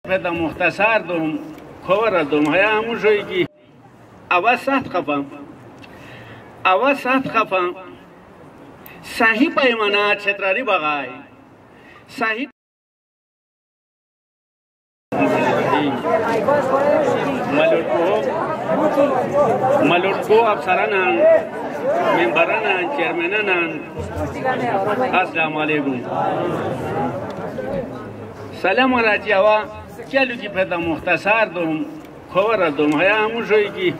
پیدا مختصر دوم خبر دوم های همون شویگی اول سخت خفم صحیح پیمانه چتراری بغای صحیح ملوٹکو افسرانان ممبرانان چیرمنانان السلام علیکم سلام راجی هوا چلو کی پیدا مختصر دوم خبر دوم های همون شویگی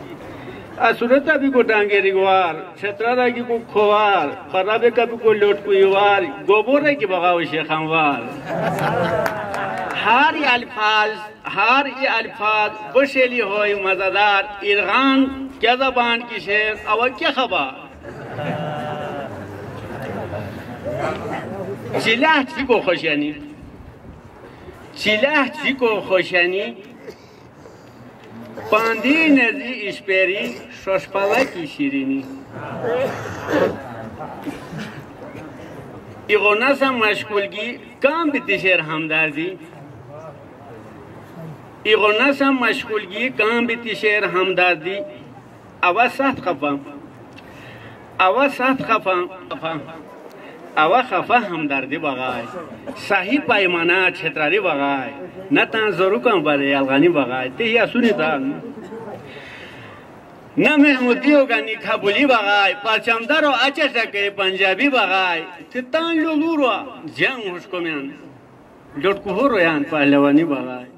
असुरता भी को डांगेरी वार क्षेत्रादा की को खोवार खराबे का भी को लोट को वार गोबोरे की बगाव शेखम वार हर ये अल्फाज बशेली होई मज़ेदार इरगान क्या ज़बान की शेर अवर क्या खबर चिलाह ची को खोशयानी पांदी नजी इश्पेरी शोशपाला की शिरीनी इगोना सा मशगूलगी काम बितिशेर हमदर्दी इगोना सा मशगूलगी काम बितिशेर हमदर्दी अवसात खफा हमदर्दी बगाय सही पैमाना क्षेत्रारी बगाय न तां जरूर कम बरे अलगानी बगाय ते या सुनी दान न महमूदी होगा नि खाबुली बगाय परचमदार और अच्छे सके पंजाबी बगाय ते तां लोलूरो जंग उसको में लोट को हो रोयान पहलवानी बगाय